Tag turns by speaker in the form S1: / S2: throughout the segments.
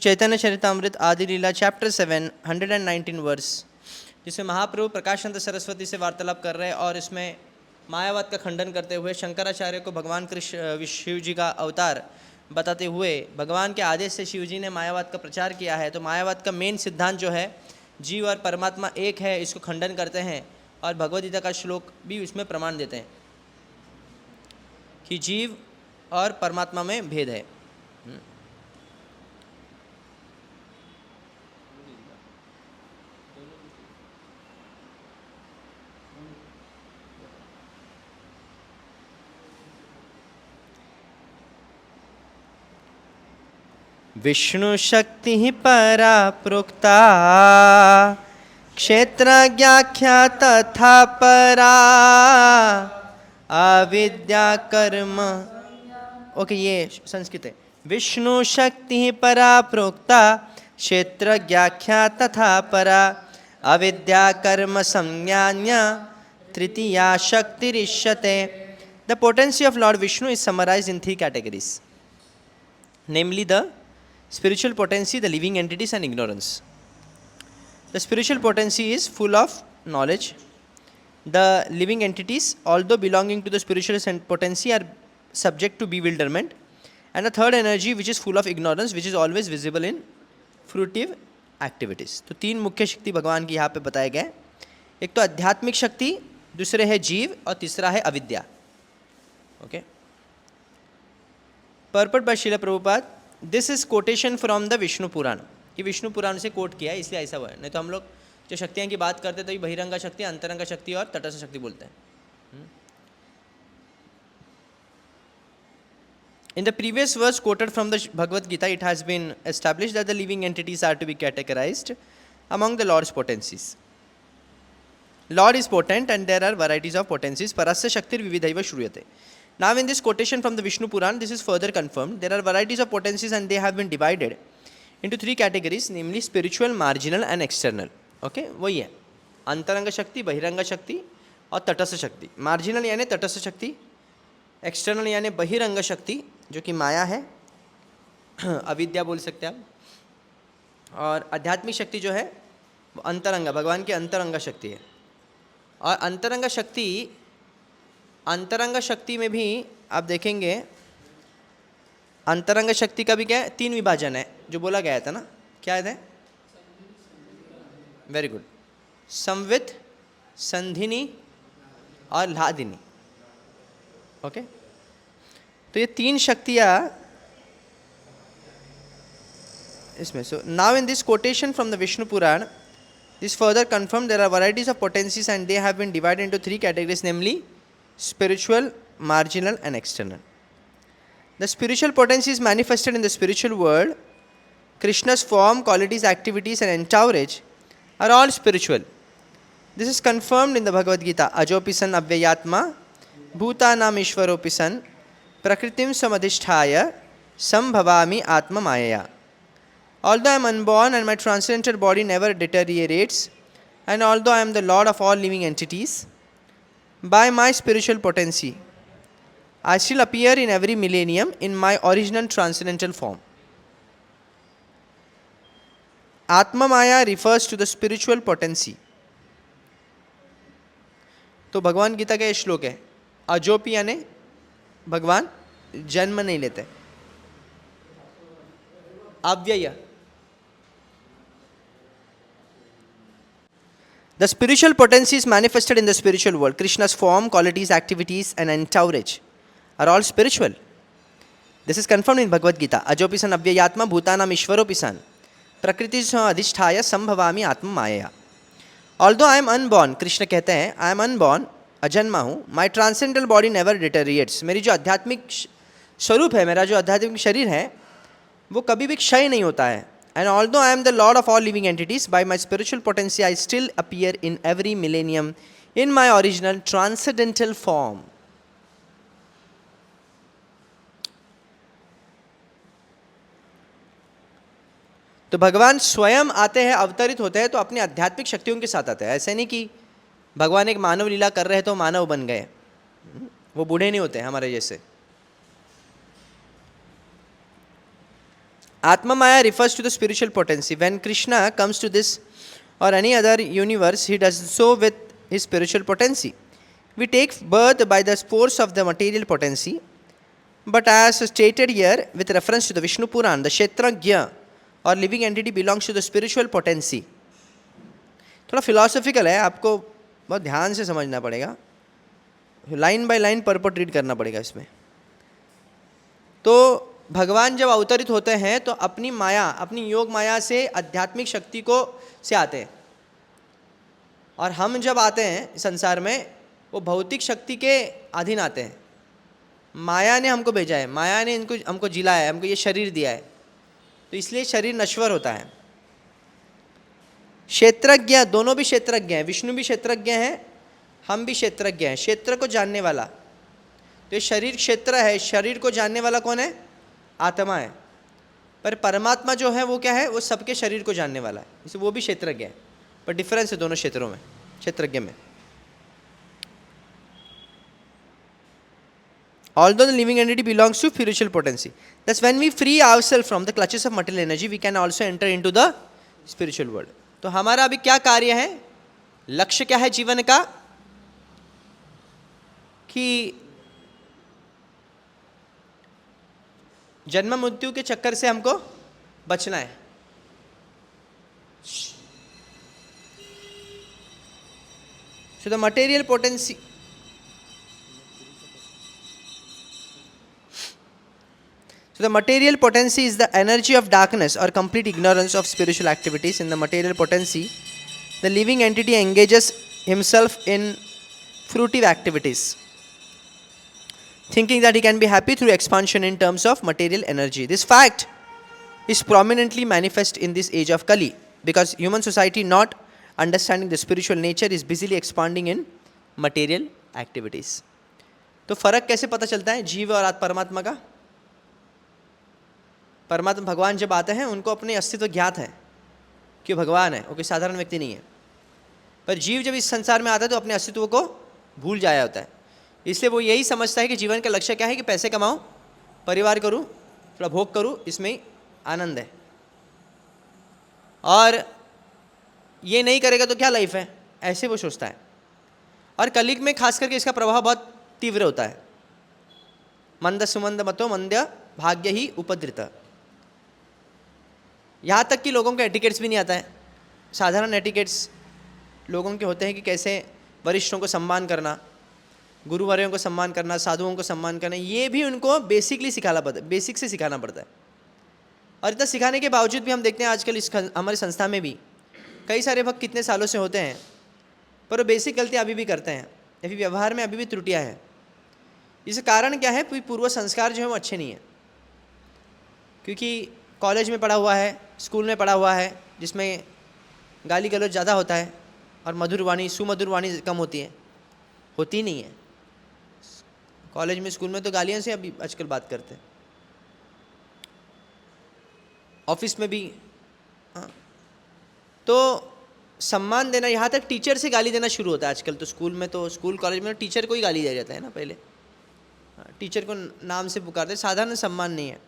S1: चैतन्य चरितामृत आदि लीला chapter 7 119 verse, जिसमें महाप्रभु प्रकाशानंद सरस्वती से वार्तालाप कर रहे हैं और इसमें मायावाद का खंडन करते हुए शंकराचार्य को भगवान कृष्ण शिव जी का अवतार बताते हुए भगवान के आदेश से शिव जी ने मायावाद का प्रचार किया है। तो मायावाद का मेन सिद्धांत जो है जीव और परमात्मा एक है, इसको खंडन करते हैं और भगवद गीता का श्लोक भी उसमें प्रमाण देते हैं कि जीव और परमात्मा में भेद है। विष्णु शक्ति परा प्रोक्ता क्षेत्रज्ञाख्या तथा परा अविद्या कर्म। ओके, ये संस्कृत है। विष्णु शक्ति परा प्रोक्ता क्षेत्रज्ञाख्या तथा परा अविद्या कर्म संज्ञान्य तृतीया शक्तिरिष्यते। The potency of Lord Vishnu is summarized in 3 categories, namely the spiritual potency, the living entities, and ignorance. The spiritual potency is full of knowledge. The living entities, although belonging to the spiritual potency, are subject to bewilderment. And the third energy, which is full of ignorance, which is always visible in fruitive activities. तो 3 मुख्य शक्ति भगवान की यहाँ पे बताए गए। एक तो आध्यात्मिक शक्ति, दूसरे है जीव और तीसरा है अविद्या। Okay, purport by Srila Prabhupada. This is quotation from the Vishnu Purana, कि विष्णु पुराण से कोट किया है, इसलिए ऐसा हुआ है। नहीं तो हम लोग जो शक्तियाँ की बात करते तो ये बहिरंगा शक्ति, अंतरंगा शक्ति और तटस्थ शक्ति बोलते हैं। In the previous verse quoted from the Bhagavad Gita, it has been established that the living entities are to be categorized among the Lord's potencies. Lord is potent and there are varieties of potencies. Parasya Shaktir Vividhaiva Shruyate. Now in this quotation from the Vishnu Puran, this is further confirmed. There are varieties of potencies and they have been divided into 3 categories, namely spiritual, marginal and external. Okay, वही है अंतरंग शक्ति, बहिरंग शक्ति और तटस्थ शक्ति। Marginal यानी तटस्थ शक्ति, एक्सटर्नल यानी बहिरंग शक्ति जो कि माया है, अविद्या बोल सकते हैं आप, और आध्यात्मिक शक्ति जो है वो अंतरंग, भगवान की अंतरंग शक्ति है। और अंतरंग शक्ति में भी आप देखेंगे, अंतरंग शक्ति का भी क्या है, 3 विभाजन है जो बोला गया था ना, क्या है? वेरी गुड, संवित, संधिनी और लादिनी। ओके, तो ये 3 शक्तियाँ इसमें। So now in this quotation from the Vishnu Purana, this further confirmed there are varieties of potencies and they have been divided into 3 categories, namely spiritual, marginal and external. The spiritual potency is manifested in the spiritual world. Krishna's form, qualities, activities and entourage are all spiritual. This is confirmed in the Bhagavad Gita. Ajopi san avyayatma bhutanam ishvaropi san prakritim samadhisthaya sambhavami atma mayaya. Although I am unborn and my transcendental body never deteriorates, and although I am the Lord of all living entities, by my spiritual potency, I still appear in every millennium in my original transcendental form. Atma Maya refers to the spiritual potency. तो भगवान गीता का ये श्लोक है, अजोपी यानी भगवान जन्म नहीं लेते, अव्यय। The spiritual potency is manifested in the spiritual world. Krishna's form, qualities, activities and entourage are all spiritual. This is confirmed in Bhagavad Gita. Ajopi san avyayatma bhutanam ishvaropi san prakriti adhisthaya sambhavami atma mayaya. Although I am unborn, Krishna कहते हैं I am unborn, अजन्मा हूँ, my transcendental body never deteriorates. मेरी जो आध्यात्मिक स्वरूप है, मेरा जो आध्यात्मिक शरीर है वो कभी भी क्षय नहीं होता है। And although I am the Lord of all living entities, by my spiritual potency I still appear in every millennium in my original transcendental form. तो भगवान स्वयं आते हैं, अवतरित होते हैं तो अपनी आध्यात्मिक शक्तियों के साथ आते हैं। ऐसे नहीं कि भगवान एक मानव लीला कर रहे हैं तो मानव बन गए, वो बूढ़े नहीं होते हमारे जैसे। Atma Maya refers to the spiritual potency. When Krishna comes to this or any other universe, he does so with his spiritual potency. We take birth by the force of the material potency, but as stated here with reference to the Vishnu Puran, the Kshetragya or living entity belongs to the spiritual potency. थोड़ा philosophical है, आपको बहुत ध्यान से समझना पड़ेगा, line by line purport read करना पड़ेगा इसमें. तो भगवान जब अवतरित होते हैं तो अपनी माया, अपनी योग माया से आध्यात्मिक शक्ति को से आते हैं, और हम जब आते हैं संसार में वो भौतिक शक्ति के अधीन आते हैं. माया ने हमको भेजा है, माया ने हमको जिलाया है, हमको ये शरीर दिया है, तो इसलिए शरीर नश्वर होता है. क्षेत्रज्ञ, दोनों भी क्षेत्रज्ञ हैं, विष्णु भी क्षेत्रज्ञ हैं, हम भी क्षेत्रज्ञ हैं, क्षेत्र को जानने वाला. तो ये शरीर क्षेत्र है, शरीर को जानने वाला कौन है? आत्मा है. पर परमात्मा जो है वो क्या है? वो सबके शरीर को जानने वाला है, इसलिए वो भी क्षेत्रज्ञ है. पर डिफरेंस है दोनों क्षेत्रों में, क्षेत्रज्ञ में. Although the living entity belongs to spiritual potency, thus when we free ourselves from the clutches of material energy, we can also enter into the spiritual world. तो हमारा अभी क्या कार्य है, लक्ष्य क्या है जीवन का? कि जन्म मृत्यु के चक्कर से हमको बचना है. So the material potency, so the material potency is the energy of darkness or complete ignorance of spiritual activities. In the material potency, the living entity engages himself in fruitive activities, thinking that he can be happy through expansion in terms of material energy. This fact is prominently manifest in this age of Kali, because human society, not understanding the spiritual nature, is busily expanding in material activities. तो फर्क कैसे पता चलता है जीव और परमात्मा का? परमात्मा भगवान जब आते हैं उनको अपने अस्तित्व ज्ञात है कि भगवान है, वो कोई साधारण व्यक्ति नहीं है. पर जीव जब इस संसार में आता है तो अपने अस्तित्व को भूल जाया होता है. इसलिए वो यही समझता है कि जीवन का लक्ष्य क्या है, कि पैसे कमाऊं, परिवार करूं, थोड़ा भोग करूं, इसमें ही आनंद है, और ये नहीं करेगा तो क्या लाइफ है, ऐसे वो सोचता है. और कलियुग में खास करके इसका प्रभाव बहुत तीव्र होता है. मंद सुमंद मतो मंद्य भाग्य ही उपद्रित. यहाँ तक कि लोगों को एटिकेट्स भी नहीं आता है. साधारण एटिकेट्स लोगों के होते हैं कि कैसे वरिष्ठों को सम्मान करना, गुरुवर्यों को सम्मान करना, साधुओं को सम्मान करना, ये भी उनको बेसिकली सिखाना पड़ता है, बेसिक से सिखाना पड़ता है. और इतना सिखाने के बावजूद भी हम देखते हैं आजकल इस हमारी संस्था में भी कई सारे भक्त कितने सालों से होते हैं, पर वो बेसिक गलतियाँ अभी भी करते हैं, या फिर व्यवहार में अभी भी त्रुटियाँ हैं. इसका कारण क्या है? पूर्व संस्कार जो है वो अच्छे नहीं है. क्योंकि कॉलेज में पढ़ा हुआ है, स्कूल में पढ़ा हुआ है, जिसमें गाली गलौज ज़्यादा होता है और मधुर वाणी, सुमधुर वाणी कम होती है, होती नहीं है. कॉलेज में, स्कूल में तो गालियाँ से अभी आजकल बात करते हैं, ऑफिस में भी. हाँ, तो सम्मान देना, यहाँ तक टीचर से गाली देना शुरू होता है आजकल. तो स्कूल में, तो स्कूल कॉलेज में टीचर को ही गाली दिया जाता है ना पहले. टीचर को नाम से पुकारते, साधारण सम्मान नहीं है.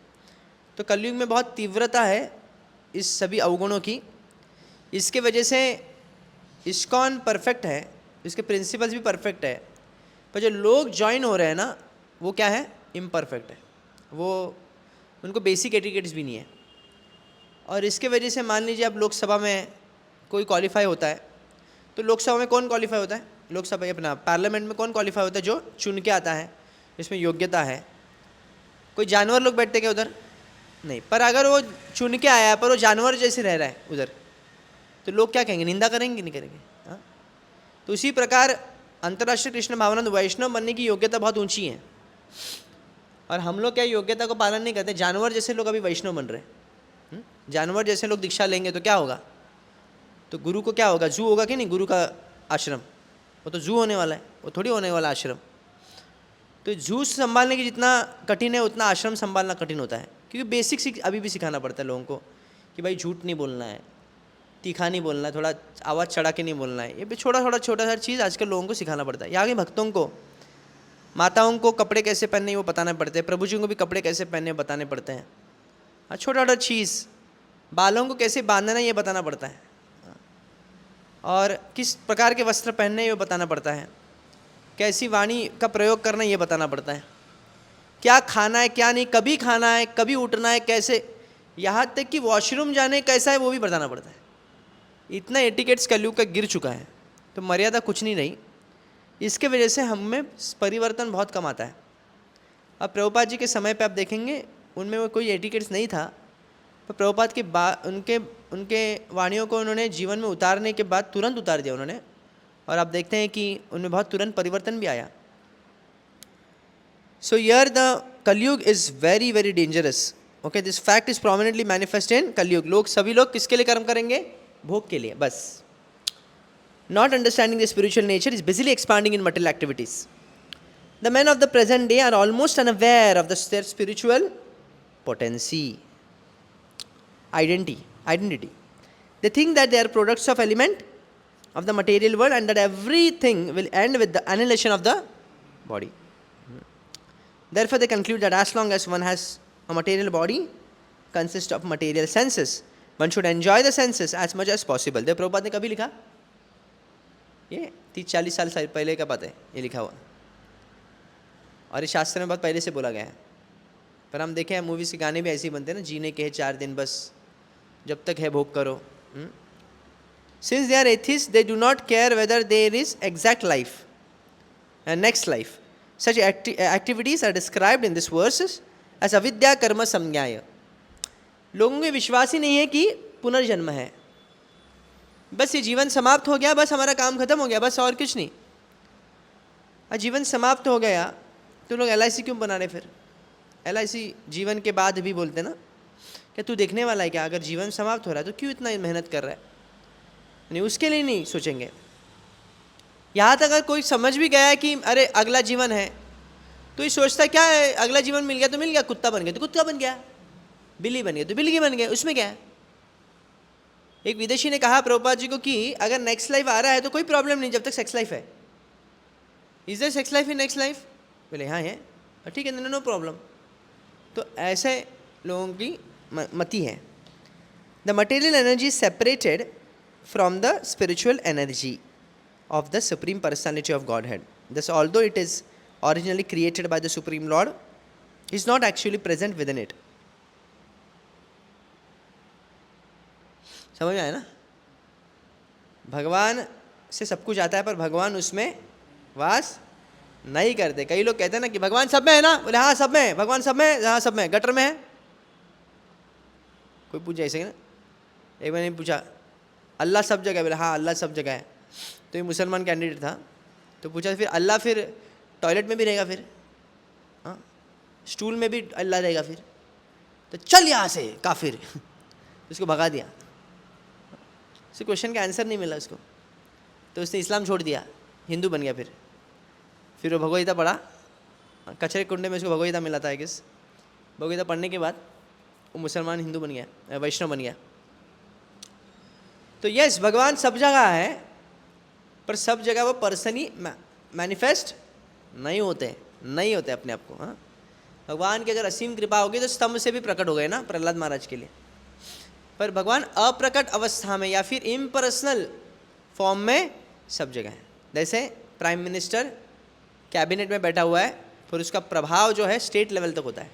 S1: तो कलयुग में बहुत तीव्रता है इस सभी अवगुणों की. इसके वजह से इस्कॉन परफेक्ट है, इसके प्रिंसिपल्स भी परफेक्ट है, पर जो लोग ज्वाइन हो रहे हैं ना, वो क्या है? इम्परफेक्ट है. वो उनको बेसिक एटिकेट्स भी नहीं है. और इसके वजह से मान लीजिए अब लोकसभा में कोई क्वालिफाई होता है, तो लोकसभा में कौन क्वालिफाई होता है? लोकसभा अपना पार्लियामेंट में कौन क्वालिफाई होता है? जो चुन के आता है, इसमें योग्यता है. कोई जानवर लोग बैठते क्या उधर? नहीं. पर अगर वो चुन के आया पर वो जानवर जैसे रह रहा है उधर, तो लोग क्या कहेंगे? निंदा करेंगे, नहीं करेंगे? हाँ. तो इसी प्रकार अंतर्राष्ट्रीय कृष्ण भावनानंद वैष्णव बनने की योग्यता बहुत ऊंची है, और हम लोग क्या योग्यता को पालन नहीं करते. जानवर जैसे लोग अभी वैष्णव बन रहे हैं. जानवर जैसे लोग दीक्षा लेंगे तो क्या होगा? तो गुरु को क्या होगा? जू होगा कि नहीं? गुरु का आश्रम, वो तो जू होने वाला है, वो थोड़ी होने वाला आश्रम. तो जू संभालने की जितना कठिन है उतना आश्रम संभालना कठिन होता है. क्योंकि बेसिक अभी भी सिखाना पड़ता है लोगों को कि भाई झूठ नहीं बोलना है, तीखा नहीं बोलना है, थोड़ा आवाज़ चढ़ा के नहीं बोलना है. ये भी छोटा सा चीज़ आजकल लोगों को सिखाना पड़ता है. यहाँ के भक्तों को, माताओं को कपड़े कैसे पहनने वो बताना पड़ते हैं, प्रभु जी को भी कपड़े कैसे पहनने बताने पड़ते हैं. हाँ, छोटा छोटा चीज़, बालों को कैसे बांधना है ये बताना पड़ता है, और किस प्रकार के वस्त्र पहनने ये बताना पड़ता है, कैसी वाणी का प्रयोग करना ये बताना पड़ता है, क्या खाना है क्या नहीं, कभी खाना है कभी उठना है कैसे, यहाँ तक कि वॉशरूम जाने कैसा है वो भी बताना पड़ता है। इतना एटिकेट्स कलयुग का गिर चुका है, तो मर्यादा कुछ नहीं रही। इसके वजह से हम में परिवर्तन बहुत कम आता है। अब प्रभुपाद जी के समय पे आप देखेंगे उनमें वो कोई एटिकेट्स नहीं था, पर प्रभुपाद के उनके वाणियों को उन्होंने जीवन में उतारने के बाद तुरंत उतार दिया उन्होंने, और आप देखते हैं कि उनमें बहुत तुरंत परिवर्तन भी आया। सो हियर द कलयुग is very very dangerous. Okay, this fact is prominently manifest इन कलयुग। सभी लोग किसके लिए कर्म करेंगे? भोग के लिए बस। Not understanding the spiritual nature is busily expanding in material activities. The men of the present day are almost unaware of their spiritual potency, identity. They think that they are products of element of the material world and that everything will end with the annihilation of the body. Therefore, they conclude that as long as one has a material body consists of material senses, one should enjoy the senses as much as possible. देव प्रभुपाद ने कभी लिखा? ये 30-40 साल पहले का बात है ये लिखा हुआ, और इस शास्त्र में बहुत पहले से बोला गया है। पर हम देखें मूवीज़ के गाने भी ऐसे ही बनते हैं ना, जीने के हैं 4 दिन बस, जब तक है भोग करो। Since they are atheist they do not care whether there is exact life and next life. Such activities are described in this verses as अविद्या कर्म संज्ञाय। लोगों को विश्वास ही नहीं है कि पुनर्जन्म है, बस ये जीवन समाप्त हो गया, बस हमारा काम खत्म हो गया, बस और कुछ नहीं। जीवन समाप्त हो गया तो लोग LIC क्यों बना रहे? फिर LIC जीवन के बाद भी बोलते ना, क्या तू देखने वाला है क्या? अगर जीवन समाप्त हो रहा है तो क्यों इतना मेहनत कर रहा है? नहीं, उसके लिए नहीं सोचेंगे। यहाँ तक अगर कोई समझ भी गया है कि अरे अगला जीवन है, तो ये सोचता क्या है, अगला जीवन मिल गया तो मिल गया, कुत्ता बन गया तो कुत्ता बन गया, बिल्ली बन गया तो बिल्ली बन गया, उसमें क्या है? एक विदेशी ने कहा प्रभुपाद जी को कि अगर नेक्स्ट लाइफ आ रहा है तो कोई प्रॉब्लम नहीं जब तक सेक्स लाइफ है। Is there sex life in next life? बोले हाँ है, ठीक है, नो प्रॉब्लम। तो ऐसे लोगों की मति है। The material energy separated from the spiritual energy of the supreme personality of God head. This although it is originally created by the Supreme Lord, is not actually present within it. समझ में आया ना? भगवान से सब कुछ आता है पर भगवान उसमें वास नहीं करते। कई लोग कहते हैं ना कि भगवान सब में है ना, बोले हाँ सब में है, भगवान सब में है, हाँ सब में है, गटर में है। कोई पूछा ऐसे ना, एक मैंने पूछा अल्लाह सब जगह, बोले हाँ अल्लाह सब जगह है। तो ये मुसलमान कैंडिडेट था, तो पूछा फिर अल्लाह फिर टॉयलेट में भी रहेगा, फिर हाँ स्टूल में भी अल्लाह रहेगा फिर? तो चल यहाँ से काफिर, उसको भगा दिया। उसे क्वेश्चन का आंसर नहीं मिला उसको, तो उसने इस्लाम छोड़ दिया, हिंदू बन गया। फिर वो भगवद गीता पढ़ा, कचरे कुंडे में उसको भगवद गीता मिला था। किस भगवद गीता पढ़ने के बाद वो मुसलमान हिंदू बन गया, वैष्णव बन गया। तो यस, भगवान सब जगह है, पर सब जगह वो पर्सनली मैनिफेस्ट नहीं होते अपने आप को। हाँ, भगवान की अगर असीम कृपा होगी तो स्तंभ से भी प्रकट हो गए ना प्रहलाद महाराज के लिए। पर भगवान अप्रकट अवस्था में या फिर इम्पर्सनल फॉर्म में सब जगह है। जैसे प्राइम मिनिस्टर कैबिनेट में बैठा हुआ है, फिर उसका प्रभाव जो है स्टेट लेवल तक होता है,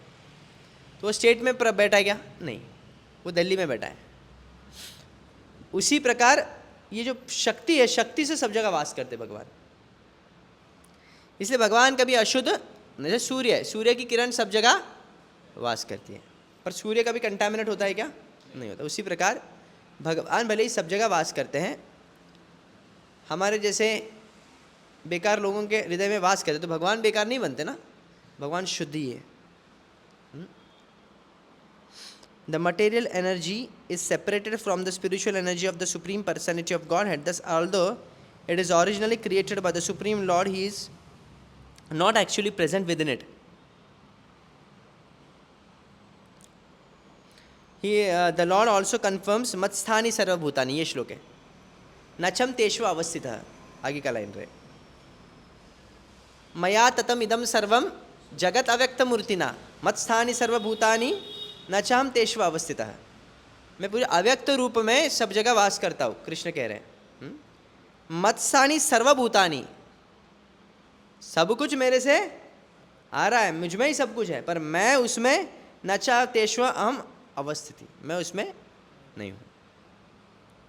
S1: तो वो स्टेट में बैठा है क्या? नहीं, वो दिल्ली में बैठा है। उसी प्रकार ये जो शक्ति है, शक्ति से सब जगह वास करते भगवान। इसलिए भगवान कभी अशुद्ध, जैसे सूर्य है, सूर्य की किरण सब जगह वास करती है, पर सूर्य कभी कंटामिनेट होता है क्या? नहीं होता। उसी प्रकार भगवान भले ही सब जगह वास करते हैं, हमारे जैसे बेकार लोगों के हृदय में वास करते, तो भगवान बेकार नहीं बनते ना, भगवान शुद्ध ही है। The material energy is separated from the spiritual energy of the Supreme Personality of Godhead. Thus, although it is originally created by the Supreme Lord, He is not actually present within it. The Lord also confirms Matsthani Sarvabhutani. ये श्लोक है, नचम तेषु अवस्थितः। आगे का line रहे, मया ततम इदम सर्वम जगत अव्यक्त मूर्तिना मत्स्थानि सर्वभूतानि न चाहम तेष्व अवस्थितः, मैं पूरे अव्यक्त रूप में सब जगह वास करता हूँ, कृष्ण कह रहे हैं। मत्सानी सर्वभूतानी, सब कुछ मेरे से आ रहा है, मुझ में ही सब कुछ है, पर मैं उसमें न चाह तेष्व अहम अवस्थिति, मैं उसमें नहीं हूँ।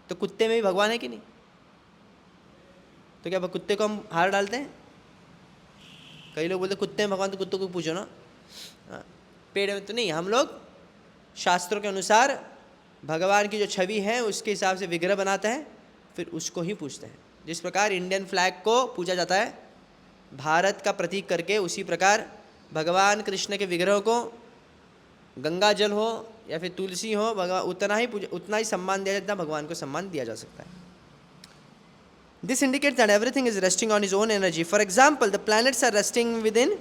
S1: तो कुत्ते में भी भगवान है कि नहीं? तो क्या कुत्ते को हम हार डालते हैं? कई लोग बोलते कुत्ते हैं भगवान, तो कुत्तों को पूछो ना। पेड़ में तो नहीं, हम लोग शास्त्रों के अनुसार भगवान की जो छवि है उसके हिसाब से विग्रह बनाते हैं, फिर उसको ही पूछते हैं। जिस प्रकार इंडियन फ्लैग को पूजा जाता है भारत का प्रतीक करके, उसी प्रकार भगवान कृष्ण के विग्रह को गंगा जल हो या फिर तुलसी हो, भगवान उतना ही सम्मान दिया जाता है, भगवान को सम्मान दिया जा सकता है। This indicates that everything is resting on its own energy. For example, the planets are resting within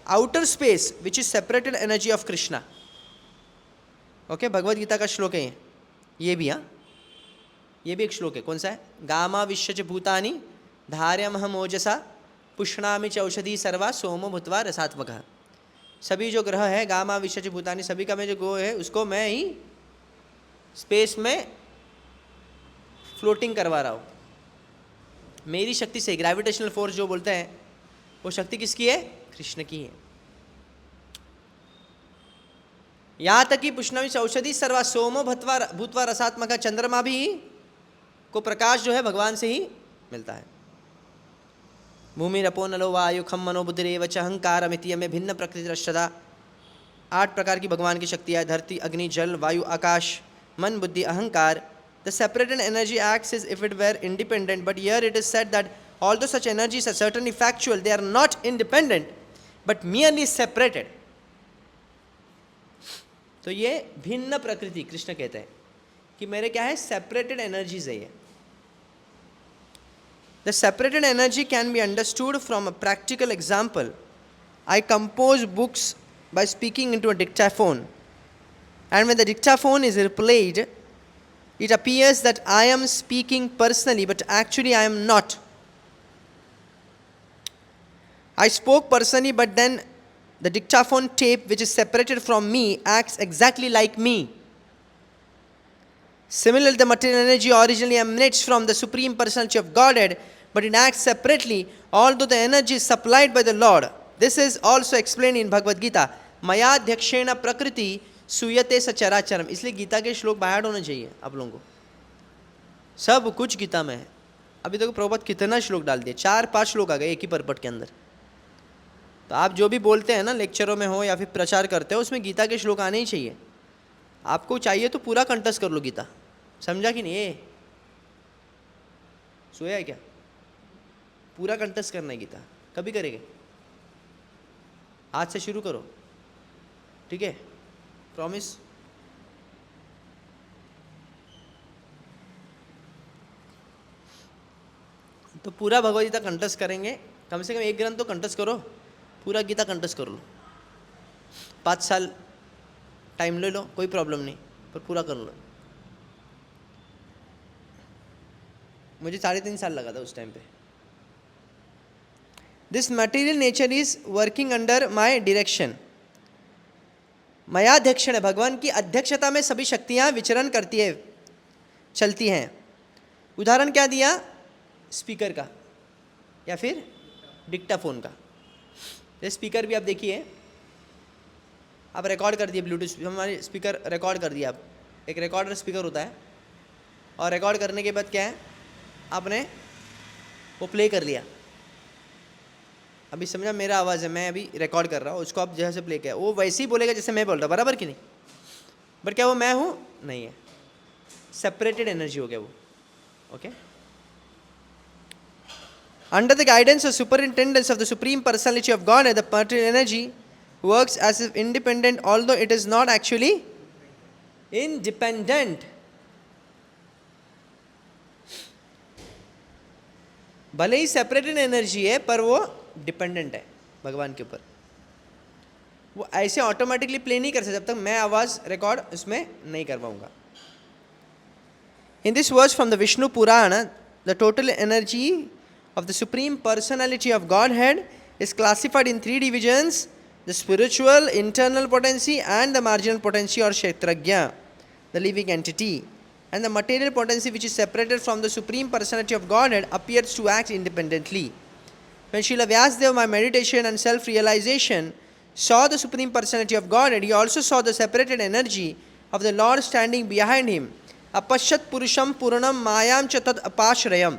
S1: outer space, which is separated energy of Krishna. Okay, Bhagavad Gita का श्लोक है ये भी, हाँ, ये भी एक श्लोक है। कौन सा है? गामा विश्वच भूतानि धार्यमहम ओजसा पुष्णामि च औषधि सर्वा सोमो भूत्वा रसात्मकः। सभी जो ग्रह है, गामा विश्वच भूतानि, सभी का मैं जो गो है उसको मैं ही स्पेस में फ्लोटिंग करवा रहा हूँ मेरी शक्ति से। ग्रेविटेशनल फोर्स जो बोलते हैं वो शक्ति किसकी है? कृष्ण की है। यहाँ तक कि पुष्णामि औषधि सर्वा सोमो भूत्वा रसात्मक, चंद्रमा भी को प्रकाश जो है भगवान से ही मिलता है। भूमि रपो नलो वायु खम मनो बुद्धिरेव च अहंकार मितीय में भिन्न प्रकृति रश्रदा। 8 प्रकार की भगवान की शक्तियाँ, धरती, अग्नि, जल, वायु, आकाश, मन, बुद्धि, अहंकार। The separated energy acts as if it were independent, but here it is said that although such energies are certainly factual, they are not independent, but merely separated. तो ये भिन्न प्रकृति कृष्ण कहते हैं कि मेरे क्या है? सेपरेटेड एनर्जीज है ये। The separated energy can be understood from a practical example. I compose books by speaking into a dictaphone, and when the dictaphone is replayed, it appears that I am speaking personally, but actually I am not. I spoke personally, but then the dictaphone tape, which is separated from me, acts exactly like me. Similarly, the material energy originally emanates from the Supreme Personality of Godhead, but it acts separately, although the energy is supplied by the Lord. This is also explained in Bhagavad Gita. Maya Dhyakshena Prakriti सुयते सचराचरम। इसलिए गीता के श्लोक बाहर होने चाहिए आप लोगों को, सब कुछ गीता में है। अभी तक प्रभुपाद कितना श्लोक डाल दिए, 4-5 श्लोक आ गए एक ही परपट के अंदर। तो आप जो भी बोलते हैं ना, लेक्चरों में हो या फिर प्रचार करते हो, उसमें गीता के श्लोक आने ही चाहिए। आपको चाहिए तो पूरा कंठस्थ कर लो गीता, समझा कि नहीं? ये सोया है क्या? पूरा कंठस्थ करना है गीता। कभी करेंगे? आज से शुरू करो, ठीक है? प्रॉमिस। तो पूरा भगवद गीता कंठस्थ करेंगे, कम से कम एक ग्रंथ तो कंठस्थ करो, पूरा गीता कंठस्थ कर लो। 5 साल टाइम ले लो, कोई प्रॉब्लम नहीं, पर पूरा कर लो। मुझे 3.5 साल लगा था उस टाइम पे। This material nature is working under my direction. मयाध्यक्षण है, भगवान की अध्यक्षता में सभी शक्तियां विचरण करती है, चलती हैं। उदाहरण क्या दिया? स्पीकर का या फिर डिक्टाफोन का। ये स्पीकर भी आप देखिए, आप रिकॉर्ड कर दिए ब्लूटूथ, हमारे स्पीकर रिकॉर्ड कर दिया। आप एक रिकॉर्डर स्पीकर होता है, और रिकॉर्ड करने के बाद क्या है, आपने वो प्ले कर लिया। अभी समझा, मेरा आवाज़ है, मैं अभी रिकॉर्ड कर रहा हूँ, उसको आप जैसे प्ले किया, वो वैसे ही बोलेगा जैसे मैं बोल रहा हूँ, बराबर कि नहीं? बट क्या वो मैं हूँ? नहीं है, सेपरेटेड एनर्जी हो गया वो। ओके, अंडर द गाइडेंस और superintendence of the supreme personality of God, the material energy works as if independent, although it is not actually independent. भले ही सेपरेटेड एनर्जी है, पर वो डिपेंडेंट है भगवान के ऊपर। वो ऐसे ऑटोमेटिकली प्ले नहीं कर सकते जब तक मैं आवाज रिकॉर्ड उसमें नहीं करवाऊंगा। In this verse from the Vishnu Purana, the total energy of the Supreme Personality of Godhead is classified in 3 divisions: the spiritual internal potency and the marginal potency or kshetragya, the living entity, and the material potency which is separated from the supreme personality of Godhead appears to act independently. When Srila Vyasadeva by meditation and self-realization saw the supreme personality of Godhead, he also saw the separated energy of the Lord standing behind him. Apashyat purusham puranam mayam cha tad apashrayam.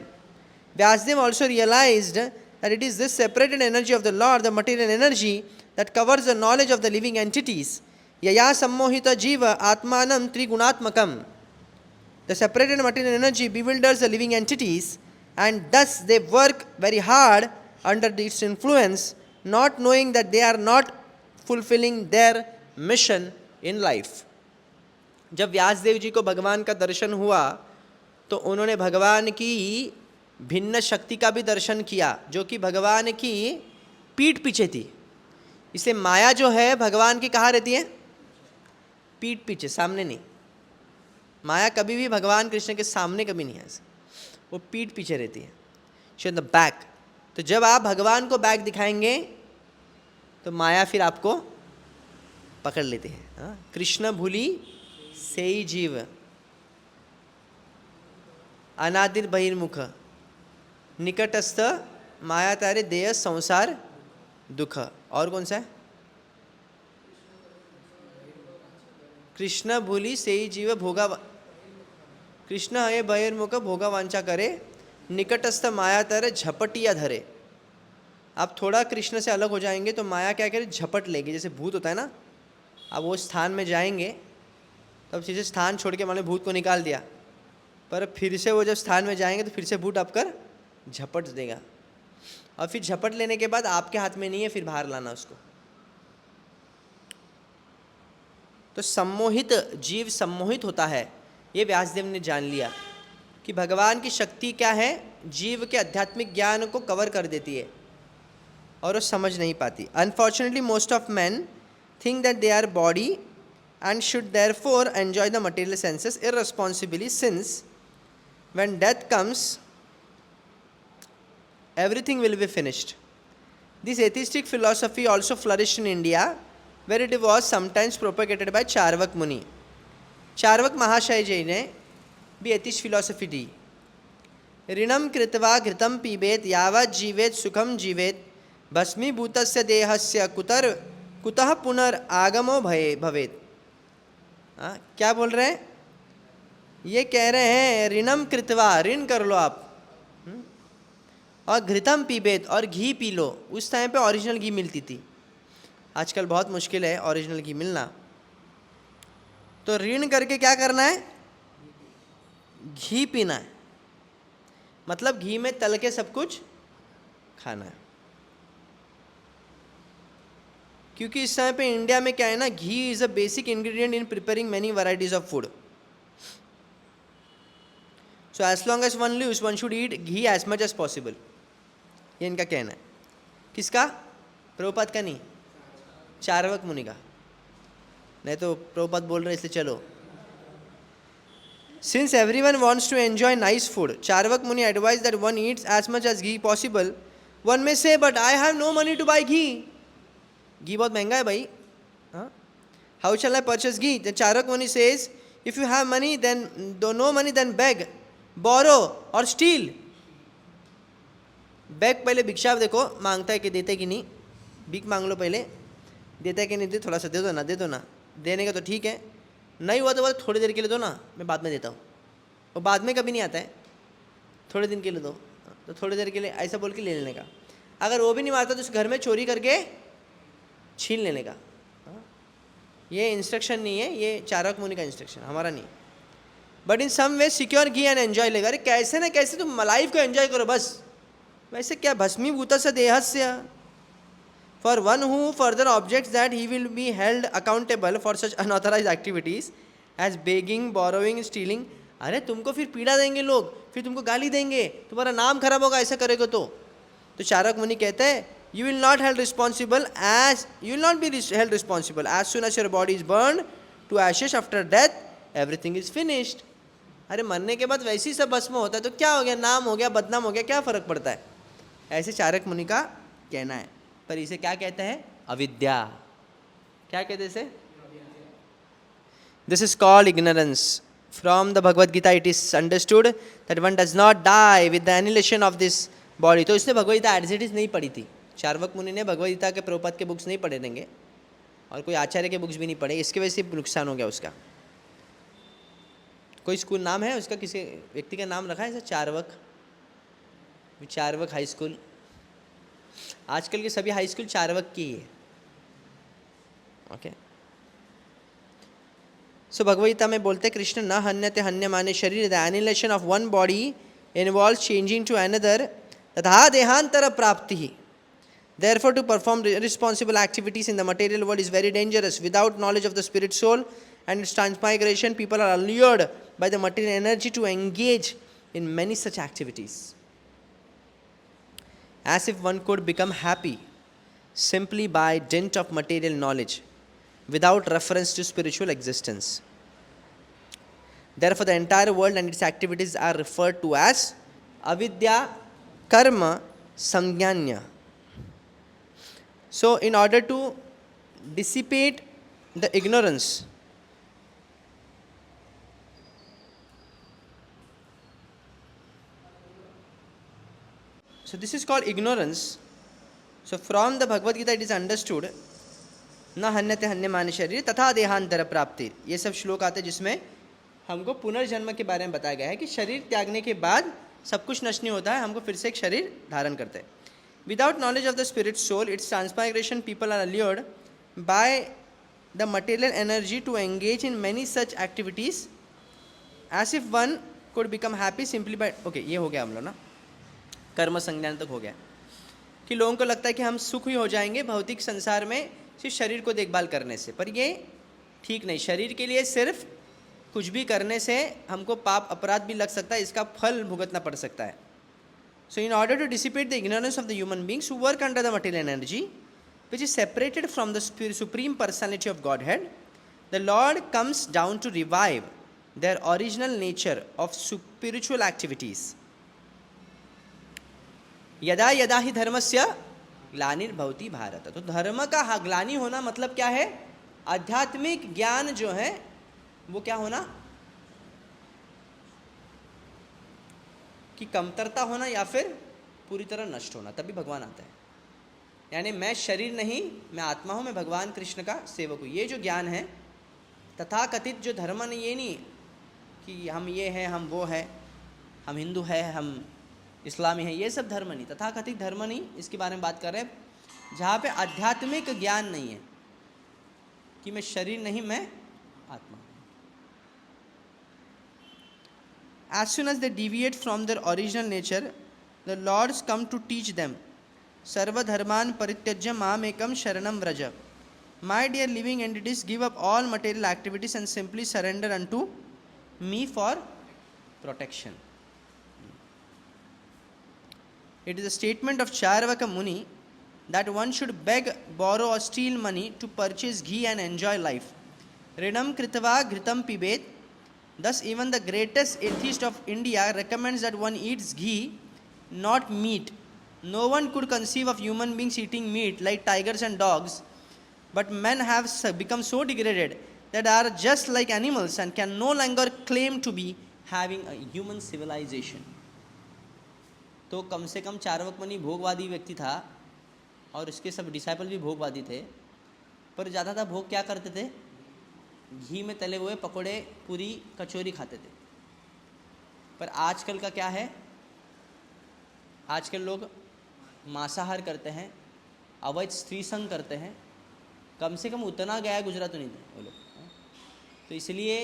S1: Vyasadeva also realized that it is this separated energy of the Lord, the material energy, that covers the knowledge of the living entities. Yaya sammohita jiva atmanam trigunatmakam. The separated material energy bewilders the living entities, and thus they work very hard under its influence, not knowing that they are not fulfilling their mission in life. जब व्यासदेव जी को भगवान का दर्शन हुआ तो उन्होंने भगवान की भिन्न शक्ति का भी दर्शन किया, जो कि भगवान की पीठ पीछे थी. इसलिए माया जो है भगवान की कहाँ रहती है? पीठ पीछे, सामने नहीं. माया कभी भी भगवान कृष्ण के सामने कभी नहीं है, वो पीठ पीछे रहती है. She in the back. तो जब आप भगवान को बैक दिखाएंगे तो माया फिर आपको पकड़ लेती है. कृष्ण भूली से ही जीव, अनादिर बहिर्मुख, निकटस्थ माया तारे देय संसार दुख. और कौन सा है? कृष्ण भूली से ही जीव भोगा, कृष्ण है बहिर्मुख भोगा वांछा करे, निकटस्थ माया तारे झपटिया धरे. आप थोड़ा कृष्ण से अलग हो जाएंगे तो माया क्या करे? झपट लेगी. जैसे भूत होता है ना, आप वो स्थान में जाएंगे तब सीधे स्थान छोड़ के मैंने भूत को निकाल दिया, पर फिर से वो जब स्थान में जाएंगे तो फिर से भूत आपकर झपट देगा, और फिर झपट लेने के बाद आपके हाथ में नहीं है फिर बाहर लाना उसको. तो सम्मोहित जीव सम्मोहित होता है. ये व्यासदेव ने जान लिया कि भगवान की शक्ति क्या है, जीव के आध्यात्मिक ज्ञान को कवर कर देती है और वो समझ नहीं पाती. Unfortunately most of man think that they our body and should therefore enjoy the material senses irresponsibly, since when death comes everything will be finished. This atheistic philosophy also flourished in India, where it was sometimes propagated by Charvak Muni. Charvak Mahashaya ji ne भी atheist philosophy दी. ऋणम कृत्वा घृतम पीबेत यावत् जीवेत सुखम जीवेत भस्मीभूतस्य देहस्य कुतः पुनर्आगमो भवेत. क्या बोल रहे हैं? ये कह रहे हैं ऋणम कृत्वा, ऋण कर लो आप, और घृतम पीबेत, और घी पी लो. उस टाइम पे ओरिजिनल घी मिलती थी, आजकल बहुत मुश्किल है ओरिजिनल घी मिलना. तो ऋण करके क्या करना है? घी पीना है. मतलब घी में तल के सब कुछ खाना है. क्योंकि इस समय पे इंडिया में क्या है ना, ghee is a basic ingredient in preparing many varieties of food. So as long as one lives one should eat ghee as much as possible. ये इनका कहना है. किसका? प्रभुपाद का नहीं, चार्वक मुनि का. नहीं तो प्रभुपाद बोल रहे इसलिए चलो. Since everyone wants to enjoy nice food, Charvaka Muni advise that one eats as much as ghee possible. One may say but I have no money to buy ghee. घी बहुत महंगा है भाई. How shall I purchase ghee? The Charvaka Muni says if you have money then no money then beg, borrow or steal. Bag पहले भिक्षा देखो मांगता है कि देते कि नहीं. भीख मांग लो पहले, देता है कि नहीं दे, थोड़ा सा दे दो ना, दे दो ना. देने का तो ठीक है, नहीं हुआ तो बस थोड़ी देर के लिए दो ना, मैं बाद में देता हूँ. और बाद में कभी नहीं आता है, थोड़े दिन के लिए दो, तो थोड़ी देर के लिए ऐसा बोल के ले लेने का. अगर वो भी नहीं मारता तो उस घर में चोरी करके छीन लेने का. ये इंस्ट्रक्शन नहीं है, ये चार्वक मुनि का इंस्ट्रक्शन, हमारा नहीं. But in some way secure ghee and enjoy लेगा. अरे कैसे ना कैसे तुम लाइफ को एंजॉय करो बस. वैसे क्या भस्मीभूत से देहस्य. For one who further objects that he will be held accountable for such unauthorize activities as begging, borrowing, stealing. अरे तुमको फिर पीड़ा देंगे लोग, फिर तुमको गाली देंगे, तुम्हारा नाम खराब होगा ऐसा करेगा तो. चार्वक मुनि कहते हैं you will not held responsible as you will not be held responsible as soon as your body is burned to ashes. After death everything is finished. अरे मरने के बाद वैसे ही सब भस्म होता है तो क्या हो गया, नाम हो गया, बदनाम हो गया, क्या फ़र्क पड़ता है. ऐसे चार्वक मुनि का कहना है. पर इसे क्या कहते हैं? अविद्या। क्या कहते हैं इसे? This is called ignorance. From the Bhagavad Gita it is understood that one does not die with the annihilation of this body. तो इसने Bhagavad Gita as it is नहीं पढ़ी थी. चार्वक मुनि ने भगवद गीता के प्रभुपाद के बुक्स नहीं पढ़े रहेंगे और कोई आचार्य के बुक्स भी नहीं पढ़े. इसके वजह से नुकसान हो गया उसका. कोई स्कूल नाम है उसका, किसी व्यक्ति का नाम रखा है ऐसा? चार्वक, चार्वक हाई स्कूल. आजकल के सभी हाई स्कूल चार्वक की है. ओके. सो भगवद गीता में बोलते कृष्ण न हन्यते हन्यमाने शरीर. The annihilation of one body involves changing to another तथा देहांतर प्राप्ति. Therefore, to perform irresponsible activities in the material world is very dangerous. Without knowledge of the spirit soul and its transmigration, people are allured by the material energy to engage in many such activities. As if one could become happy simply by dint of material knowledge, without reference to spiritual existence. Therefore, the entire world and its activities are referred to as avidya, karma, samgyanya. So, in order to dissipate the ignorance, so this is called ignorance. So, from the Bhagavad Gita it is understood न हन्यते हन्यमाने शरीर तथा देहांतर प्राप्ति. ये सब श्लोक आते हैं जिसमें हमको पुनर्जन्म के बारे में बताया गया है कि शरीर त्यागने के बाद सब कुछ नष्ट नहीं होता है, हमको फिर से एक शरीर धारण करते हैं. Without knowledge of the spirit soul, its transmigration, people are allured by the material energy to engage in many such activities as if one could become happy simply by. Okay, ये हो गया हम लोग ना, कर्म संज्ञान तक हो गया कि लोगों को लगता है कि हम सुख ही हो जाएंगे भौतिक संसार में सिर्फ शरीर को देखभाल करने से. पर ये ठीक नहीं. शरीर के लिए सिर्फ कुछ भी करने से हमको पाप अपराध भी लग सकता है, इसका फल भुगतना पड़ सकता है. So, in order to dissipate the ignorance of the human beings who work under the material energy, which is separated from the supreme personality of Godhead, the Lord comes down to revive their original nature of spiritual activities. यदा यदा ही धर्मस्य ग्लानिर्भवति भारत. तो धर्म का ग्लानि होना मतलब क्या है? आध्यात्मिक ज्ञान जो है वो क्या होना? कि कमतरता होना या फिर पूरी तरह नष्ट होना, तभी भगवान आता है. यानी मैं शरीर नहीं, मैं आत्मा हूँ, मैं भगवान कृष्ण का सेवक हूँ. ये जो ज्ञान है तथा कथित जो धर्म नहीं, ये नहीं कि हम ये हैं, हम वो है, हम हिंदू है, हम इस्लामी है, ये सब धर्म नहीं. तथा कथित धर्म नहीं, इसके बारे में बात कर रहे हैं जहाँ पे आध्यात्मिक ज्ञान नहीं है कि मैं शरीर नहीं, मैं आत्मा. As soon as they deviate from their original nature, the Lords come to teach them. Sarva dharman parityajya mamekam sharanam vraja. My dear living entities, give up all material activities and simply surrender unto me for protection. It is a statement of Charvaka Muni that one should beg, borrow or steal money to purchase ghee and enjoy life. Rinam kritva ghritam pibet. Thus, even the greatest atheist of India recommends that one eats ghee, not meat. No one could conceive of human beings eating meat like tigers and dogs, but men have become so degraded that they are just like animals and can no longer claim to be having a human civilization. तो कम से कम चार्वक मुनि भोगवादी व्यक्ति था और इसके सब disciple भी भोगवादी थे, पर ज़्यादातर भोग क्या करते थे? घी में तले हुए पकोड़े, पूरी, कचौरी खाते थे. पर आजकल का क्या है? आजकल लोग मांसाहार करते हैं, अवैध स्त्री संग करते हैं. कम से कम उतना गया गुजरा तो नहीं था वो लोग. तो इसलिए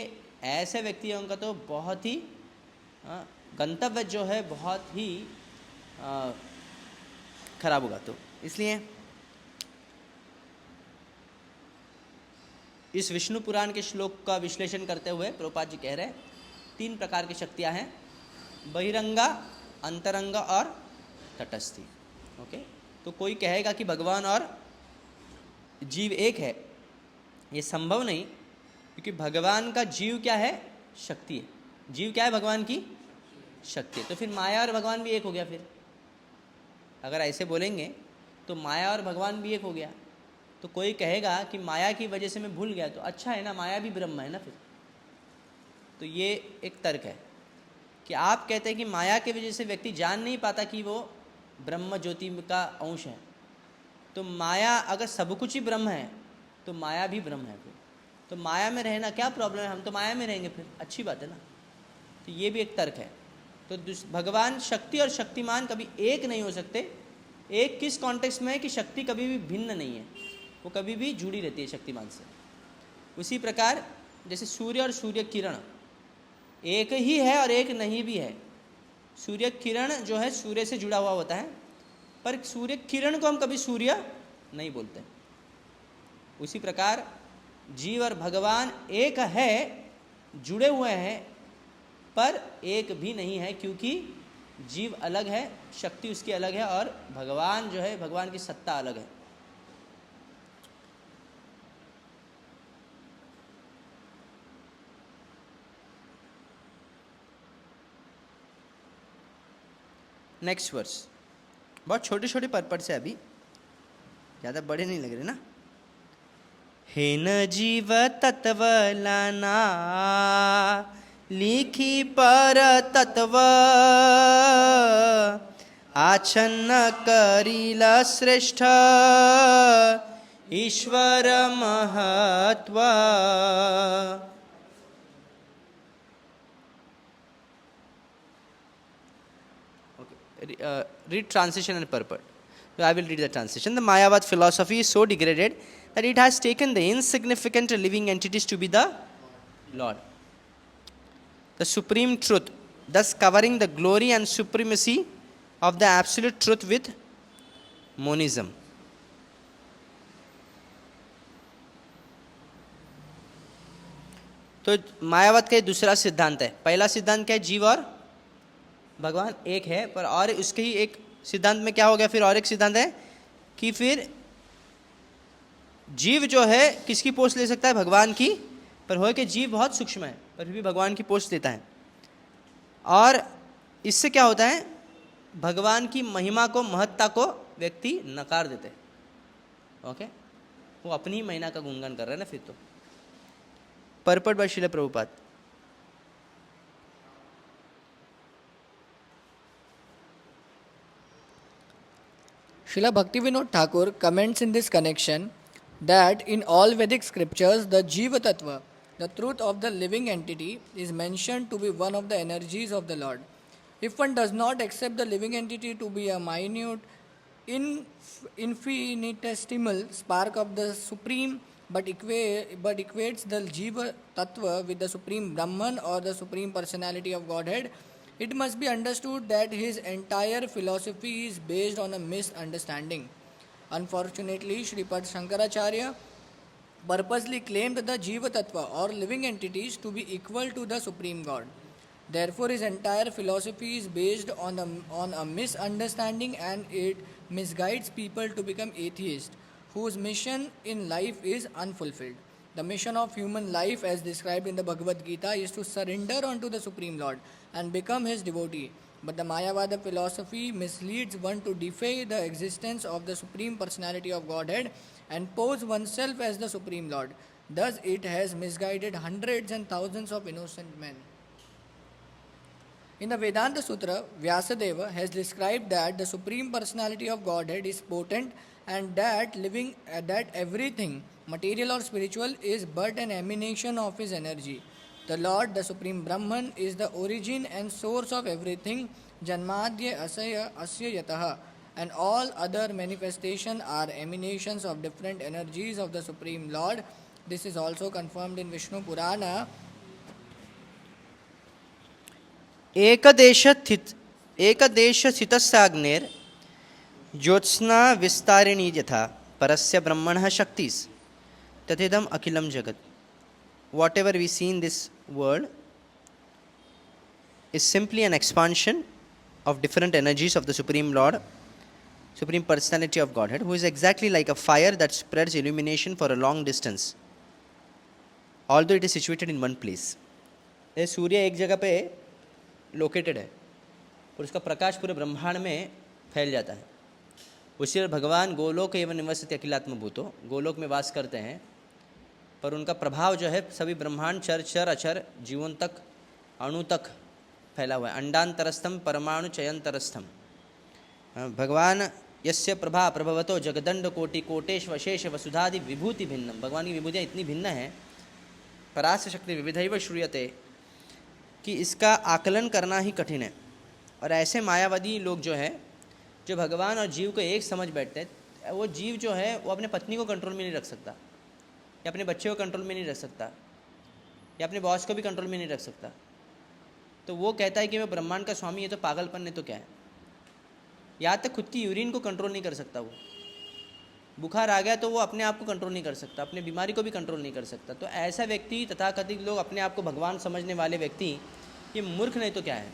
S1: ऐसे व्यक्तियों का तो बहुत ही गंतव्य जो है बहुत ही खराब होगा. तो इसलिए इस विष्णु पुराण के श्लोक का विश्लेषण करते हुए प्रभुपाद जी कह रहे हैं 3 प्रकार की शक्तियां हैं: बहिरंगा, अंतरंगा और तटस्थी. ओके. तो कोई कहेगा कि भगवान और जीव एक है, ये संभव नहीं, क्योंकि भगवान का जीव क्या है? शक्ति है. जीव क्या है? भगवान की शक्ति है. तो फिर माया और भगवान भी एक हो गया. फिर अगर ऐसे बोलेंगे तो माया और भगवान भी एक हो गया. तो कोई कहेगा कि माया की वजह से मैं भूल गया, तो अच्छा है ना, माया भी ब्रह्म है ना फिर। तो ये एक तर्क है कि आप कहते हैं कि माया की वजह से व्यक्ति जान नहीं पाता कि वो ब्रह्म ज्योति का अंश है, तो माया अगर सब कुछ ही ब्रह्म है तो माया भी ब्रह्म है फिर। तो माया में रहना क्या प्रॉब्लम है, हम तो माया में रहेंगे फिर, अच्छी बात है ना। तो ये भी एक तर्क है। तो भगवान शक्ति और शक्तिमान कभी एक नहीं हो सकते। एक किस कॉन्टेक्स्ट में है कि शक्ति कभी भी भिन्न नहीं है, वो कभी भी जुड़ी रहती है शक्तिमान से। उसी प्रकार जैसे सूर्य और सूर्य किरण एक ही है और एक नहीं भी है। सूर्य किरण जो है सूर्य से जुड़ा हुआ होता है, पर सूर्य किरण को हम कभी सूर्य नहीं बोलते। उसी प्रकार जीव और भगवान एक है, जुड़े हुए हैं, पर एक भी नहीं है, क्योंकि जीव अलग है, शक्ति उसकी अलग है, और भगवान जो है, भगवान की सत्ता अलग है। नेक्स्ट वर्स, बहुत छोटे छोटे पर्पट से, अभी ज़्यादा बड़े नहीं लग रहे ना। हे न जीव तत्व लाना लिखी पर तत्व, आच्छन्न करील श्रेष्ठ ईश्वर महत्व। Read translation and purport. So I will read the translation. The Mayavad philosophy is so degraded that it has taken the insignificant living entities to be the Lord, the supreme truth, thus covering the glory and supremacy of the absolute truth with monism. तो मायावाद का दूसरा सिद्धांत है। पहला सिद्धांत क्या है, जीव और भगवान एक है, पर और उसके ही एक सिद्धांत में क्या हो गया, फिर और एक सिद्धांत है कि फिर जीव जो है किसकी पोस्ट ले सकता है, भगवान की, पर हो कि जीव बहुत सूक्ष्म है पर फिर भी भगवान की पोस्ट लेता है। और इससे क्या होता है, भगवान की महिमा को, महत्ता को व्यक्ति नकार देते हैं। ओके, वो अपनी ही महिमा का गुणगान कर रहे हैं ना फिर। तो purport by Srila Prabhupada.
S2: Srila Bhaktivinoda Thakur comments in this connection that in all Vedic scriptures, the Jiva Tattva, the truth of the living entity, is mentioned to be one of the energies of the Lord. If one does not accept the living entity to be a minute, infinitesimal spark of the Supreme, but equates the Jiva Tattva with the Supreme Brahman or the Supreme Personality of Godhead, it must be understood that his entire philosophy is based on a misunderstanding. Unfortunately, Sripad Shankaracharya purposely claimed the Jiva Tattva or living entities to be equal to the Supreme God. Therefore, his entire philosophy is based on a misunderstanding, and it misguides people to become atheists, whose mission in life is unfulfilled. The mission of human life, as described in the Bhagavad Gita, is to surrender unto the Supreme Lord and become his devotee. But the Mayavada philosophy misleads one to defy the existence of the Supreme Personality of Godhead and pose oneself as the Supreme Lord. Thus, it has misguided hundreds and thousands of innocent men. In the Vedanta Sutra, Vyasadeva has described that the Supreme Personality of Godhead is potent, and that everything, material or spiritual, is but an emanation of his energy. The Lord, the Supreme Brahman, is the origin and source of everything, Janmadhya Asya Yataha, and all other manifestations are emanations of different energies of the Supreme Lord. This is also confirmed in Vishnu Purana.
S1: एकदेश स्थितस्याग्नेर ज्योत्स्ना विस्तारिणी यथा परस्य ब्रह्मणः शक्तिस् तथेदम अखिलम जगत. Whatever we see in this world is simply an expansion of different energies of the Supreme Lord, Supreme Personality of Godhead, who is exactly like a fire that spreads illumination for a long distance, although it is situated in one place. ये सूर्य एक जगह पे located है और उसका प्रकाश पूरे ब्रह्मांड में फैल जाता है, उसी भगवान गोलोक एवं निवसति अखिलात्मभूतो, गोलोक में वास करते हैं, पर उनका प्रभाव जो है सभी ब्रह्मांड चर चर अचर जीवन तक, अणु तक फैला हुआ है। अंडांतरस्थम परमाणु चयंतरस्थम। भगवान यस्य प्रभा प्रभवतो जगदंड कोटि कोटेश वशेष वसुधादि विभूति भिन्नम। भगवान की विभूतियाँ इतनी भिन्न हैं, परास्य शक्ति विविधैव श्रूयते, कि इसका आकलन करना ही कठिन है। और ऐसे मायावादी लोग जो है, जो भगवान और जीव को एक समझ बैठते हैं, वो जीव जो है वो अपने पत्नी को कंट्रोल में नहीं रख सकता, या अपने बच्चे को कंट्रोल में नहीं रख सकता, या अपने बॉस को भी कंट्रोल में नहीं रख सकता। तो वो कहता है कि मैं ब्रह्मांड का स्वामी, है तो पागलपन नहीं तो क्या है। यहाँ तक खुद की यूरिन को कंट्रोल नहीं कर सकता। वो बुखार आ गया तो वो अपने आप को कंट्रोल नहीं कर सकता, अपने बीमारी को भी कंट्रोल नहीं कर सकता। तो ऐसा व्यक्ति, तथाकथित लोग अपने आप को भगवान समझने वाले व्यक्ति, ये मूर्ख नहीं तो क्या है।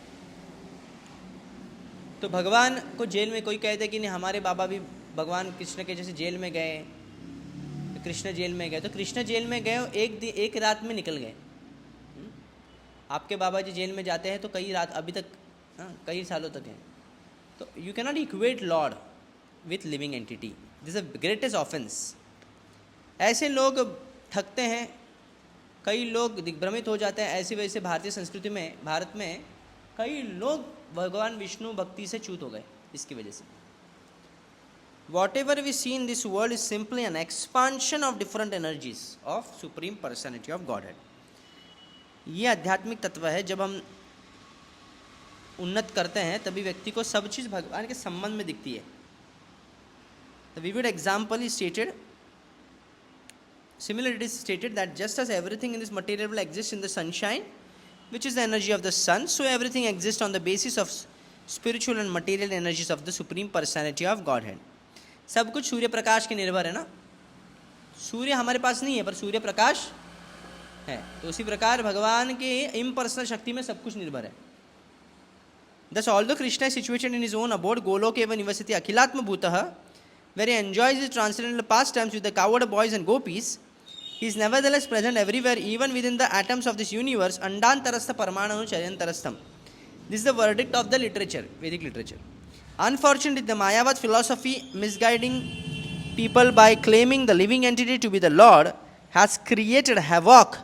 S1: तो भगवान को जेल में कोई कहते कि नहीं, हमारे बाबा भी भगवान कृष्ण के जैसे जेल में गए, तो कृष्ण जेल में गए, तो कृष्ण जेल में गए एक रात में निकल गए। आपके बाबा जी जेल में जाते हैं तो कई रात, अभी तक कई सालों तक हैं। तो you can not equate Lord with living entity, this is the greatest offence. ऐसे लोग थकते हैं, कई लोग दिग्भ्रमित हो जाते हैं। ऐसी वजह से भारतीय संस्कृति में, भारत में कई लोग भगवान विष्णु भक्ति से च्युत हो गए इसकी वजह से। Whatever we see in this world is simply an expansion of different energies of supreme personality of Godhead. ये आध्यात्मिक तत्व है। जब हम उन्नत करते हैं तभी व्यक्ति को सब चीज़ भगवान के संबंध में दिखती है। The vivid example is stated, similarly it is stated that just as everything in this material world exists in the sunshine, which is the energy of the sun, so everything exists on the basis of spiritual and material energies of the supreme personality of Godhead. सब कुछ सूर्य प्रकाश के निर्भर है ना। सूर्य हमारे पास नहीं है पर सूर्य प्रकाश है, तो उसी प्रकार भगवान के इम्पर्सनल शक्ति में सब कुछ निर्भर है। Thus although Krishna is situated in his own abode, Golok eva nivasati akhilatma bhutah, where he enjoys his transcendental pastimes with the cowherd boys and gopis, he is nevertheless present everywhere, even within the atoms of this universe, andantarastha paramanu chayantarastham. This is the verdict of the literature, Vedic literature. Unfortunately, the Mayavad philosophy, misguiding people by claiming the living entity to be the Lord, has created havoc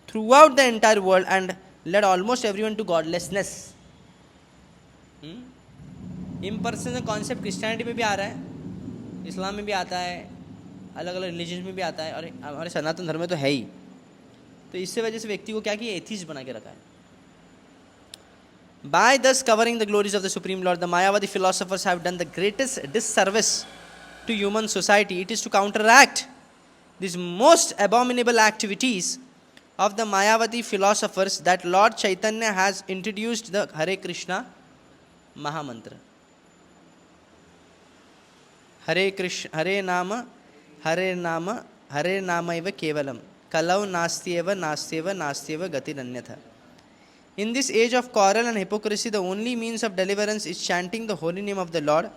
S1: throughout the entire world and led almost everyone to godlessness. Impersonal concept Christianity में भी आ रहा है, इस्लाम में भी आता है, अलग अलग रिलीजन में भी आता है, और हमारे सनातन धर्म में तो है ही। तो इससे वजह से व्यक्ति को क्या किया, एथिस्ट बना के रखा है। By thus covering the glories of the Supreme Lord, the Mayavadi philosophers have done the greatest disservice to human society. It is to counteract these most abominable activities of the Mayavadi philosophers that Lord Chaitanya has introduced the Hare Krishna Mahamantra. Hare Krishna, Hare Nama, Hare Nama, Hare Nama eva kevalam. Kalau nastyeva, nastyeva, nastyeva gatiranyatha. In this age of quarrel and hypocrisy, the only means of deliverance is chanting the holy name of the Lord.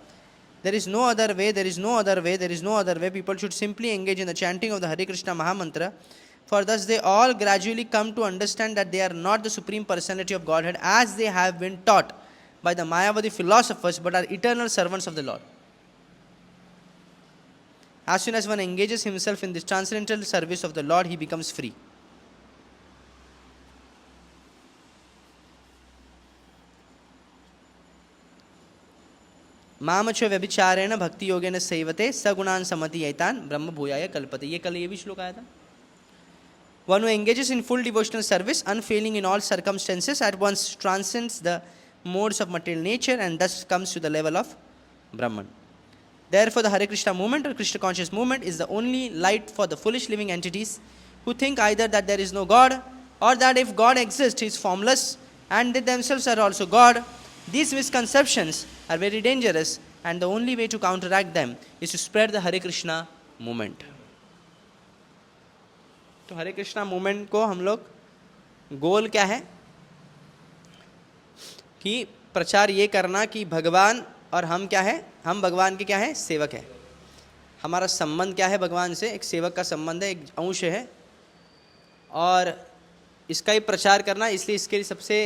S1: There is no other way, there is no other way, there is no other way. People should simply engage in the chanting of the Hare Krishna Mahamantra, for thus they all gradually come to understand that they are not the Supreme Personality of Godhead as they have been taught by the Mayavadi philosophers, but are eternal servants of the Lord. As soon as one engages himself in this transcendental service of the Lord, he becomes free. मामचो व्यभिचारेण भक्ति योगेन सेवते सगुणान समति यैतान ब्रह्म भूयाय कल्पते. ये कल ये भी श्लोक आया था. One who engages in full devotional service, unfailing in all circumstances, at once transcends the modes of material nature and thus comes to the level of Brahman. Therefore, the Hare Krishna movement or Krishna conscious movement is the only light for the foolish living entities who think either that there is no God or that if God exists, he is formless and they themselves are also God. These misconceptions are very dangerous, and the only way to counteract them is to spread the Hare Krishna movement. तो हरे Krishna movement को हम लोग गोल क्या है कि प्रचार ये करना कि भगवान और हम क्या है, हम भगवान के क्या है, सेवक है. हमारा संबंध क्या है भगवान से, एक सेवक का संबंध है, एक अंश है, और इसका ही प्रचार करना. इसलिए इसके लिए सबसे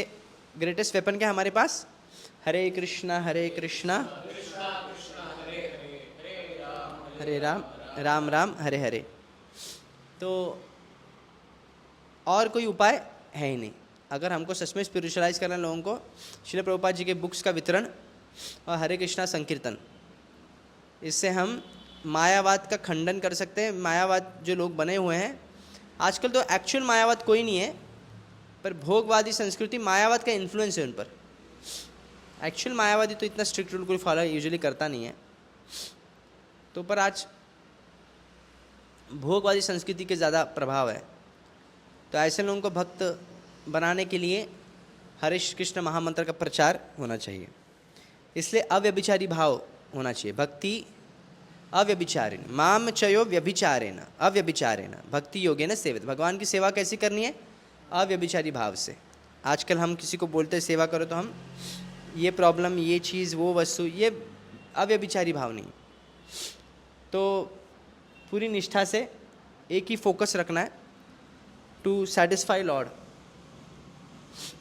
S1: ग्रेटेस्ट वेपन क्या है हमारे पास, हरे कृष्णा हरे कृष्णा हरे राम राम राम हरे हरे। तो और कोई उपाय है ही नहीं। अगर हमको सच में स्पिरिचुअलाइज करना लोगों को, श्रील प्रभुपाद जी के बुक्स का वितरण और हरे कृष्णा संकीर्तन, इससे हम मायावाद का खंडन कर सकते हैं। मायावाद जो लोग बने हुए हैं आजकल, तो एक्चुअल मायावाद कोई नहीं है, पर भोगवादी संस्कृति मायावाद का इन्फ्लुएंस है उन पर। एक्चुअल मायावादी तो इतना स्ट्रिक्ट रूल कोई फॉलो यूजुअली करता नहीं है। तो पर आज भोगवादी संस्कृति के ज़्यादा प्रभाव है। तो ऐसे लोगों को भक्त बनाने के लिए हरे कृष्ण महामंत्र का प्रचार होना चाहिए। इसलिए अव्यभिचारी भाव होना चाहिए। भक्ति अव्यभिचारेण माम चयो व्यभिचारेण अव्यभिचारेण भक्ति योगेन सेवित। भगवान की सेवा कैसी करनी है? अव्यभिचारी भाव से। आजकल हम किसी को बोलते हैं सेवा करो, तो हम ये प्रॉब्लम, ये चीज़, वो वस्तु, ये अव्यभिचारी भाव नहीं। तो पूरी निष्ठा से एक ही फोकस रखना है, to satisfy Lord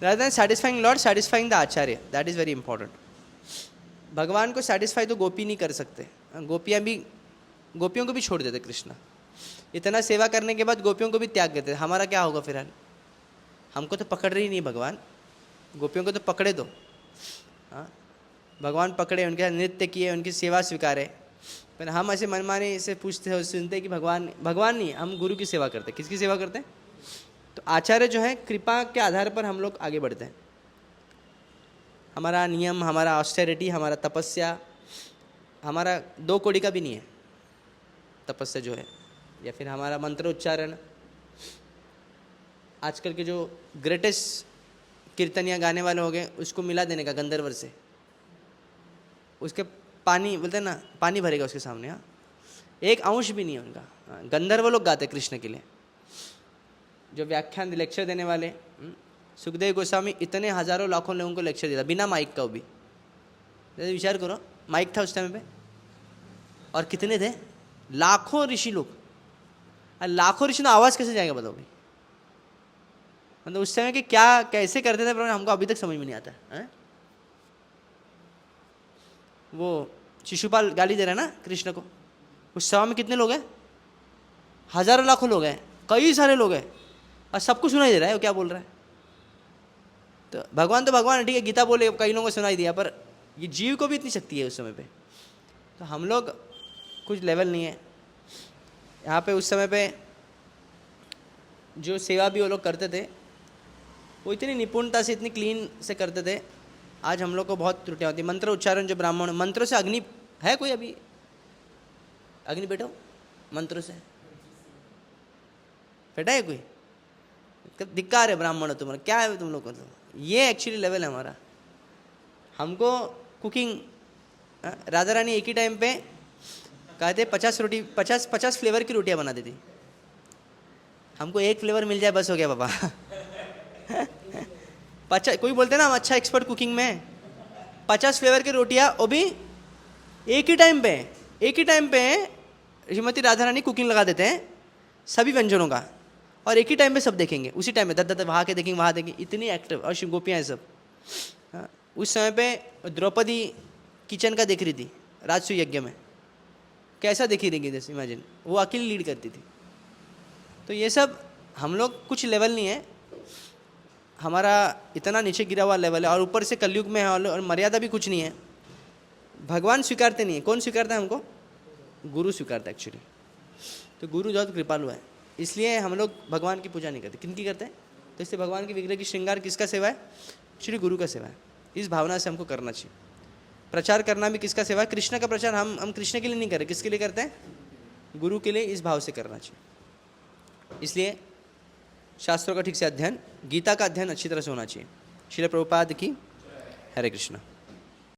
S1: rather than satisfying Lord, satisfying the acharya. That is very important. भगवान को सेटिस्फाई तो गोपी नहीं कर सकते। गोपियों को भी छोड़ देते कृष्ण। इतना सेवा करने के बाद गोपियों को भी त्याग देते। हमारा क्या होगा फिर? हमको तो पकड़ रही नहीं भगवान, गोपियों को तो पकड़े दो। हाँ, भगवान पकड़े, उनके नृत्य किए, उनकी सेवा स्वीकारे, पर हम ऐसे मनमाने से पूछते हो, सुनते कि भगवान नहीं, हम गुरु की सेवा करते। किसकी सेवा करते हैं? तो आचार्य जो है, कृपा के आधार पर हम लोग आगे बढ़ते हैं। हमारा नियम, हमारा ऑस्टेरिटी, हमारा तपस्या, हमारा 2 कौड़ी का भी नहीं है तपस्या जो है, या फिर हमारा मंत्र उच्चारण। आजकल के जो ग्रेटेस्ट कीर्तनिया गाने वाले हो गए, उसको मिला देने का गंधर्व से, उसके पानी बोलते हैं ना, पानी भरेगा उसके सामने। हाँ, एक अंश भी नहीं है उनका। गंधर्व लोग गाते कृष्ण के लिए। जो व्याख्यान लेक्चर देने वाले सुखदेव गोस्वामी इतने हजारों लाखों लोगों को लेक्चर देता बिना माइक का। वो भी विचार करो, माइक था उस टाइम पे, और कितने थे? लाखों ऋषि लोग। लाखों ऋषि, आवाज़ कैसे जाएगा बताओ भाई? मतलब उस समय के क्या कैसे करते थे पर हमको अभी तक समझ में नहीं आता है। वो शिशुपाल गाली दे रहा है ना कृष्ण को, उस सभा में कितने लोग हैं? हजारों लाखों लोग हैं, कई सारे लोग हैं, और सबको सुनाई दे रहा है वो क्या बोल रहा है। तो भगवान ठीक है, गीता बोले, कई लोगों को सुनाई दिया, पर ये जीव को भी इतनी शक्ति है उस समय पे। तो हम लोग कुछ लेवल नहीं है यहाँ पे। उस समय पे जो सेवा भी वो लोग करते थे, वो इतनी निपुणता से, इतनी क्लीन से करते थे। आज हम लोग को बहुत त्रुटियाँ होती। मंत्र उच्चारण, जो ब्राह्मण मंत्रों से अग्नि है, कोई अभी अग्नि बैठो मंत्रों से बैठा है कोई? धिक्कार है ब्राह्मण तुम्हारा, क्या है तुम लोग को? तो ये एक्चुअली लेवल है हमारा। हमको कुकिंग, राधा रानी एक ही टाइम पे कहते 50 फ्लेवर की रोटियां बना देती। हमको एक फ्लेवर मिल जाए बस हो गया बाबा। 50, कोई बोलते ना हम अच्छा एक्सपर्ट कुकिंग में, 50 फ्लेवर की रोटियां, वो भी एक ही टाइम पे श्रीमती राधा रानी कुकिंग लगा देते हैं सभी व्यंजनों का, और एक ही टाइम पे सब देखेंगे, उसी टाइम पे दत्त वहाँ के देखेंगे, वहाँ देखेंगे, इतनी एक्टिव। और शिव गोपियाँ हैं सब। हाँ, उस समय पे द्रौपदी किचन का देख रही थी राजसू यज्ञ में, कैसा देखी रहेगी जैसे इमेजिन, वो अकेली लीड करती थी। तो ये सब हम लोग कुछ लेवल नहीं है, हमारा इतना नीचे गिरा हुआ लेवल है, और ऊपर से कलयुग में है, और मर्यादा भी कुछ नहीं है। भगवान स्वीकारते नहीं है। कौन स्वीकारता है हमको? गुरु स्वीकारता है एक्चुअली। तो गुरु बहुत कृपालु है, इसलिए हम लोग भगवान की पूजा नहीं करते। किनकी करते हैं? तो इससे भगवान के विग्रह की श्रृंगार किसका सेवा है? श्री गुरु का सेवा है। इस भावना से हमको करना चाहिए। प्रचार करना भी किसका सेवा है? कृष्ण का प्रचार। हम कृष्ण के लिए नहीं कर रहे, किसके लिए करते हैं? गुरु के लिए। इस भाव से करना चाहिए। इसलिए शास्त्रों का ठीक से अध्ययन, गीता का अध्ययन अच्छी तरह से होना चाहिए। श्रील प्रभुपाद की हरे कृष्ण।